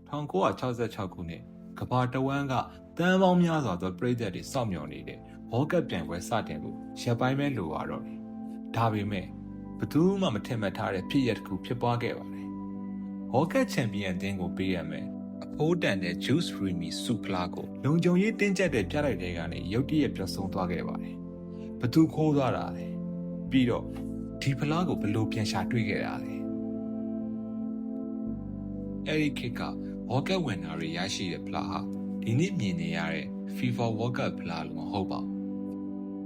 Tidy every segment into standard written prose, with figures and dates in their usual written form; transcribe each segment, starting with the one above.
1966 ခုနှစ်ကမ္ဘာတဝန်းကတန်းပေါင်းများစွာသောပြည်သက်တွေစောင့်မျှော်နေတဲ့ဝေါ်ကပ်ပြိုင်ပွဲစတင်ဖို့ရပ်ပိုင်းပဲလိုပါတော့တယ်။ဒါပေမဲ့ဘယ်သူမှမထင်မှတ်ထားတဲ့ဖြစ်ရပ်တစ်ခုဖြစ်ပွားခဲ့ပါတယ်။ဝေါ်ကပ်ချန်ပီယံအသင်းကိုပေးရမယ်အဖိုးတန်တဲ့ Juice Remy စုဖလားကိုလုံခြုံရေးတင်းကျပ်တဲ့ပြတိုက်တွေကနေရုတ်တရက်ပြောဆုံးသွားခဲ့ပါတယ်။ဘသူခိုးသွားတာလဲ။ပြီးတော့ဒီဖလားကိုဘယ်လိုပြန်ရှာတွေ့ခဲ့တာလဲ။အဲဒီခေတ်ကဝေါ်ကပ်ဝင်တာတွေရရှိတဲ့ဖလားဟာဒီနေ့မြင်နေရတဲ့ FIFA World Cup ဖလားလို့မဟုတ်ပါဘူး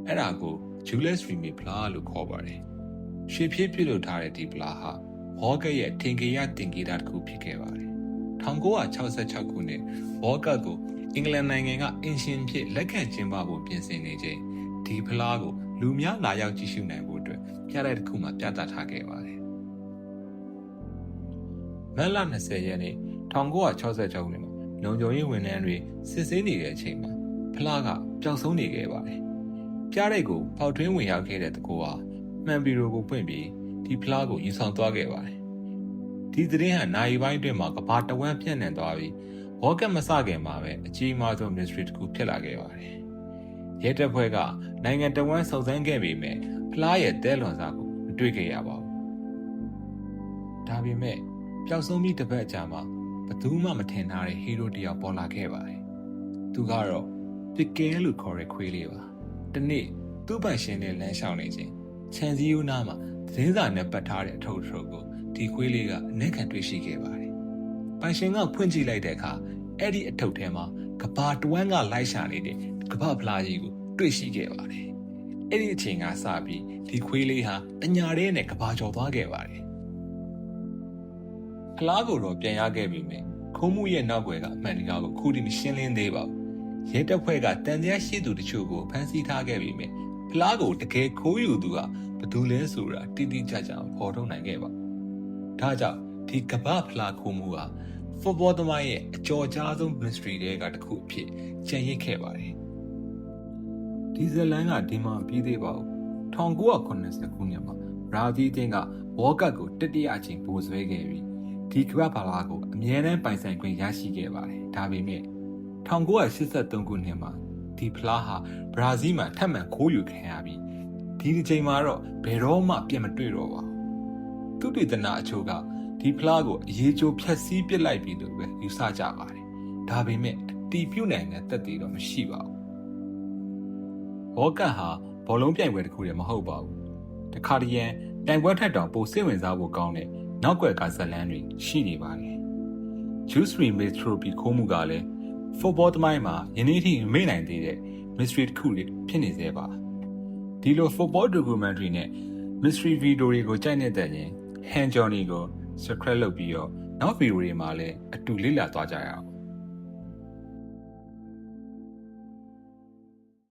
။အဲ့ဒါကို Julius Remy ဖလားလို့ခေါ်ပါတယ်။ရှေ့ပြေးပြုလုပ်ထားတဲ့ဒီဖလားဟာဝေါ်ကပ်ရဲ့ထင်ကြေးတင်ကြေးတစ်ခုဖြစ်ခဲ့ပါတယ်။1966ခုနှစ် World Cup ကိုအင်္ဂလန်နိုင်ငံကအင်ရှင်ဖြစ်လက်ခံကျင်းပဖို့ပြင်ဆင်နေချိန်ဒီဖလားကိုလူများလာရောက်ကြည့်ရှုနိုင်ဖို့အတွက်ပြတိုက်တစ်ခုမှပြသထားခဲ့ပါတယ်။မတ်လ20ရက်နေ့1966ခုနှစ်မှာလုံခြုံရေးဝန်ထမ်းတွေစစ်ဆေးနေတဲ့အချိန်မှာဖလားကပျောက်ဆုံးနေခဲ့ပါတယ်။ပြတိုက်ကိုပေါက်တွင်းဝင်ရောက်ခဲ့တဲ့တကူဟာမှန်ဘီရိုကိုဖွင့်ပြီးဒီဖလားကိုယူဆောင်သွားခဲ့ပါတယ်။ဒီသတင်းဟာနိုင်ပိုင်းအတွင်းမှာကမ္ဘာတဝန်းပြန့်နှံ့သွားပြီးဝေါ်ကပ်မစခင်မှာပဲအကြီးမားဆုံး mystery တစ်ခုဖြစ်လာခဲ့ပါတယ်။ရဲတပ်ဖွဲ့ကနိုင်ငံတဝန်းစုံစမ်းခဲ့ပေမဲ့ဖလားရဲ့တဲလွန်စာကိုမတွေ့ခဲ့ရပါဘူး။ဒါပေမဲ့ပျောက်ဆုံးပြီးတစ်ပတ်ကြာမှာဘယ်သူမှမထင်ထားတဲ့ဟီးရိုးတစ်ယောက်ပေါ်လာခဲ့ပါတယ်။သူကတော့ပကဲလို့ခေါ်တဲ့ခွေးလေးပါ။ဒီနေ့သူ့ပိုင်ရှင်နဲ့လမ်းလျှောက်နေခြင်းခြံစည်းရိုးနားမှာသတင်းစာနဲ့ပတ်ထားတဲ့အထုပ်ကိုဒီခွေးလေးကအနက်ခံတွေ့ရှိခဲ့ပါတယ်။ပိုင်ရှင်ကဖွင့်ကြည့်လိုက်တဲ့အခါအဲ့ဒီအထုပ်ထဲမှာကဘာတဝန်းကလိုက်ရှာနေတဲ့ကဘာဖလားကြီးကိုတွေ့ရှိခဲ့ပါတယ်။အဲ့ဒီအချိန်ကစပြီးဒီခွေးလေးဟာတညာရဲနဲ့ကဘာကျော်သွားခဲ့ပါတယ်။ဖလားကိုတော့ပြန်ရခဲ့ပြီမယ်ခုံးမှုရဲ့နောက်ွယ်ကအမှန်တရားကိုခုထိမရှင်းလင်းသေးပါဘူး။ရဲတပ်ဖွဲ့ကတန်တရားရှိသူတချို့ကိုဖမ်းဆီးထားခဲ့ပြီမယ်ဖလားကိုတကယ်ခိုးယူသူကဘယ်သူလဲဆိုတာတိတိကျကျဖော်ထုတ်နိုင်ခဲ့ပါ။ဒါကြောင့်ဒီကဘာဖလားခိုးမှုဟာfootball သမားရဲ့အကျော်ကြားဆုံး mystery တွေကတစ်ခုအဖြစ်ကျန်ရစ်ခဲ့ပါတယ်။ဒီဇလန်ကဒီမှာပြီးသေးပါဘူး။1980ခုနှစ်မှာဘရာဇီးအသင်းကဝေါ်ကပ်ကိုတတိယအကြိမ်ပိုဆွဲခဲ့ပြီးဒီကဘာဖလားကိုအမြဲတမ်းပိုင်ဆိုင်ခွင့်ရရှိခဲ့ပါတယ်။ဒါပေမဲ့1983ခုနှစ်မှာဒီဖလားဟာဘရာဇီးမှာထပ်မံခိုးယူခံရပြီးဒီတစ်ချိန်မှာတော့ဘယ်တော့မှပြန်မတွေ့တော့ပါဘူး။သူတေသနာအချို့ကဒီဖလားကိုအရေးကြိုးဖြတ်စည်းပစ်လိုက်ပြီလို့ပဲယူဆကြပါတယ်။ဒါပေမဲ့အတီးပြုတ်နိုင်တဲ့သက်သေတော့မရှိပါဘူး။ဝေါ်ကပ်ဟာဘောလုံးပြိုင်ပွဲတစ်ခုတည်းမဟုတ်ပါဘူး။တခါတရံတိုင်ပွဲထက်တောင်ပိုစိတ်ဝင်စားဖို့ကောင်းတဲ့နောက်ွယ်ကဇလန်းတွေရှိနေပါတယ်။ Juice Remy Trophy ခိုးမှုကလည်း football သမိုင်းမှာယနေ့ထိမေ့နိုင်သေးတဲ့ mystery တစ်ခုတွေဖြစ်နေသေးပါ။ဒီလို football documentary နဲ့ mystery video တွေကိုကြိုက်နေတဲ့ရင် Han Johnny ကို subscribe လုပ်ပြီးတော့နောက်ဗီဒီယိုတွေမှာလည်းအတူလေ့လာသွားကြရအောင်